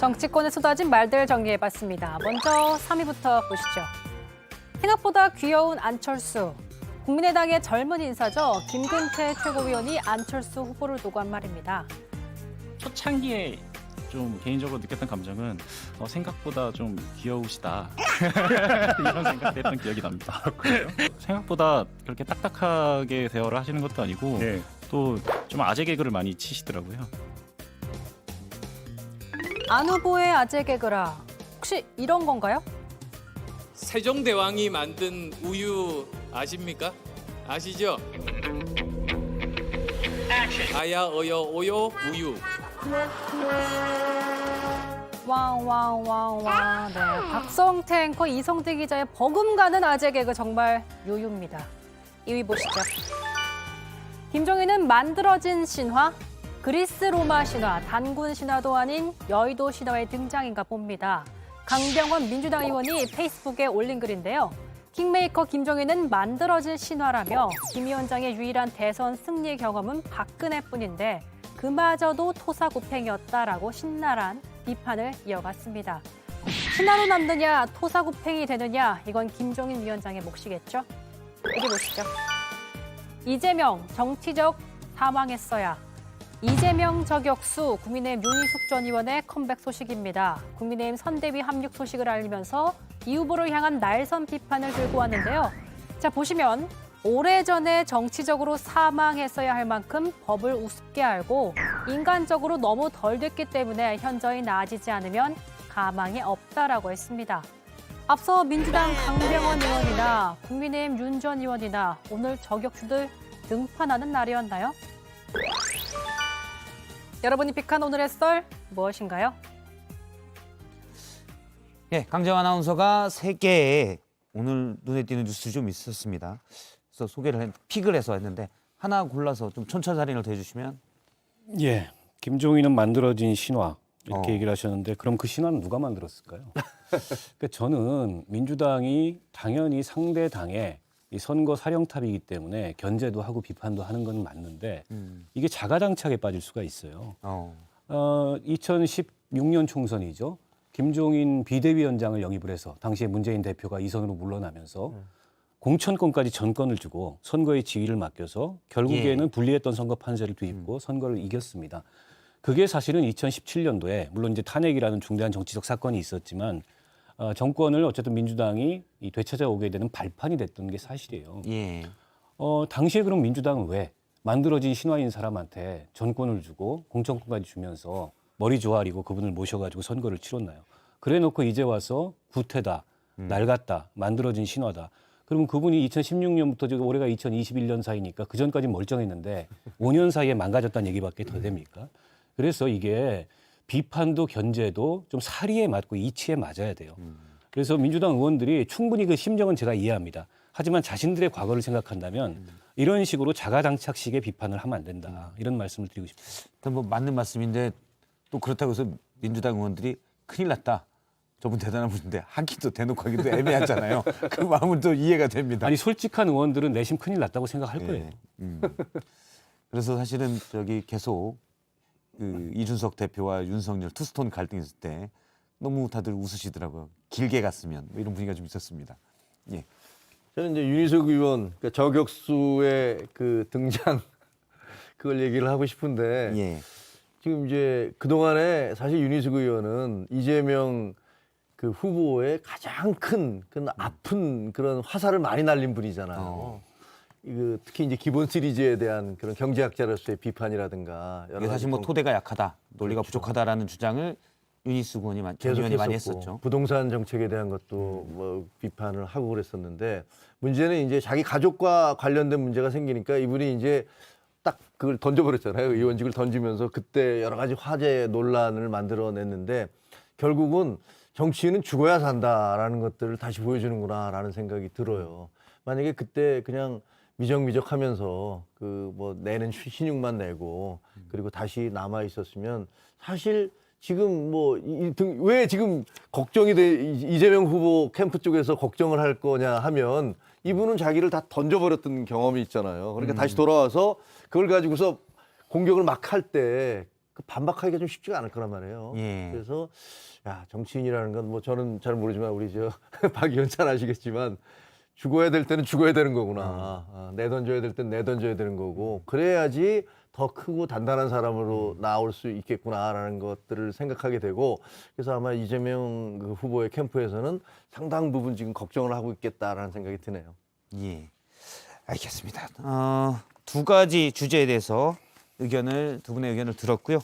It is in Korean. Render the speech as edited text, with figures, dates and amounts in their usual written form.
정치권에 쏟아진 말들 정리해봤습니다. 먼저 3위부터 보시죠. 생각보다 귀여운 안철수. 국민의당의 젊은 인사죠. 김근태 최고위원이 안철수 후보를 두고 한 말입니다. 초창기에 좀 개인적으로 느꼈던 감정은 생각보다 좀 귀여우시다 이런 생각했던 기억이 납니다. 생각보다 그렇게 딱딱하게 대화를 하시는 것도 아니고 또 좀 아재 개그를 많이 치시더라고요. 안 후보의 아재 개그라. 혹시 이런 건가요? 세종대왕이 만든 우유 아십니까? 아시죠? 아야 어여 오요 우유. 왕왕왕왕. 네, 박성태 앵커 이성대 기자의 버금가는 아재 개그 정말 요유입니다. 2위 보시죠. 김종인은 만들어진 신화, 그리스 로마 신화, 단군 신화도 아닌 여의도 신화의 등장인가 봅니다. 강병원 민주당 의원이 페이스북에 올린 글인데요. 킹메이커 김종인은 만들어진 신화라며 김 위원장의 유일한 대선 승리 경험은 박근혜뿐인데 그마저도 토사구팽이었다라고 신랄한 비판을 이어갔습니다. 신화로 남느냐 토사구팽이 되느냐 이건 김종인 위원장의 몫이겠죠. 여기 보시죠. 이재명 정치적 사망했어야. 이재명 저격수 국민의힘 윤희숙 전 의원의 컴백 소식입니다. 국민의힘 선대위 합류 소식을 알리면서 이 후보를 향한 날선 비판을 들고 왔는데요. 자, 보시면 오래전에 정치적으로 사망했어야 할 만큼 법을 우습게 알고 인간적으로 너무 덜 됐기 때문에 현저히 나아지지 않으면 가망이 없다라고 했습니다. 앞서 민주당 강병원 의원이나 국민의힘 윤 전 의원이나 오늘 저격수들 등판하는 날이었나요? 여러분이 픽한 오늘의 썰 무엇인가요? 예, 강재화 아나운서가 3개의 오늘 눈에 띄는 뉴스 좀 있었습니다. 그래서 픽을 해서 했는데 하나 골라서 좀 촌철살인을 더해주시면. 예, 김종인은 만들어진 신화 이렇게 얘기를 하셨는데 그럼 그 신화는 누가 만들었을까요? 그러니까 저는 민주당이 당연히 상대 당의 이 선거 사령탑이기 때문에 견제도 하고 비판도 하는 건 맞는데 이게 자가당착에 빠질 수가 있어요. 2016년 총선이죠. 김종인 비대위원장을 영입을 해서 당시에 문재인 대표가 2선으로 물러나면서 공천권까지 전권을 주고 선거의 지휘를 맡겨서 결국에는 불리했던 선거 판세를 뒤집고 선거를 이겼습니다. 그게 사실은 2017년도에 물론 이제 탄핵이라는 중대한 정치적 사건이 있었지만 정권을 어쨌든 민주당이 되찾아오게 되는 발판이 됐던 게 사실이에요. 예. 당시에 그럼 민주당은 왜 만들어진 신화인 사람한테 전권을 주고 공천권까지 주면서 머리 조아리고 그분을 모셔가지고 선거를 치렀나요? 그래놓고 이제 와서 구태다, 낡았다, 만들어진 신화다. 그러면 그분이 2016년부터 올해가 2021년 사이니까 그 전까지 멀쩡했는데 5년 사이에 망가졌다는 얘기밖에 더 됩니까? 그래서 이게 비판도 견제도 좀 사리에 맞고 이치에 맞아야 돼요. 그래서 민주당 의원들이 충분히 그 심정은 제가 이해합니다. 하지만 자신들의 과거를 생각한다면 이런 식으로 자가당착식의 비판을 하면 안 된다. 이런 말씀을 드리고 싶습니다. 뭐 맞는 말씀인데 또 그렇다고 해서 민주당 의원들이 큰일 났다. 저분 대단한 분인데 하기도 대놓고 하기도 애매하잖아요. 그 마음은 또 이해가 됩니다. 아니 솔직한 의원들은 내심 큰일 났다고 생각할 거예요. 그래서 사실은 계속 그 이준석 대표와 윤석열 투스톤 갈등이 있을 때 너무 다들 웃으시더라고요. 길게 갔으면 뭐 이런 분위기가 좀 있었습니다. 예. 저는 이제 윤희숙 의원 그러니까 저격수의 그 등장 그걸 얘기를 하고 싶은데 예. 지금 이제 그 동안에 사실 윤희숙 의원은 이재명 그 후보의 가장 큰 아픈 그런 화살을 많이 날린 분이잖아요. 특히 이제 기본 시리즈에 대한 그런 경제학자로서의 비판이라든가 여러 사실 뭐 토대가 약하다, 논리가 부족하다라는 주장을 윤희숙 의원이 전 의원이 많이 했었죠. 부동산 정책에 대한 것도 뭐 비판을 하고 그랬었는데 문제는 이제 자기 가족과 관련된 문제가 생기니까 이분이 이제 딱 그걸 던져버렸잖아요. 의원직을 던지면서 그때 여러 가지 화제 논란을 만들어냈는데 결국은 정치인은 죽어야 산다라는 것들을 다시 보여주는구나라는 생각이 들어요. 만약에 그때 그냥 미적미적하면서 그 뭐 내는 신용만 내고 그리고 다시 남아 있었으면 사실 지금 뭐 왜 지금 걱정이 돼 이재명 후보 캠프 쪽에서 걱정을 할 거냐 하면 이분은 자기를 다 던져버렸던 경험이 있잖아요. 그러니까 다시 돌아와서 그걸 가지고서 공격을 막 할 때 그 반박하기가 좀 쉽지가 않을 거란 말이에요. 예. 그래서 야 정치인이라는 건 뭐 저는 잘 모르지만 우리 저 박 의원 잘 아시겠지만 죽어야 될 때는 죽어야 되는 거구나. 내던져야 될 때는 내던져야 되는 거고 그래야지 더 크고 단단한 사람으로 나올 수 있겠구나라는 것들을 생각하게 되고 그래서 아마 이재명 그 후보의 캠프에서는 상당 부분 지금 걱정을 하고 있겠다라는 생각이 드네요. 예, 알겠습니다. 두 가지 주제에 대해서 두 분의 의견을 들었고요.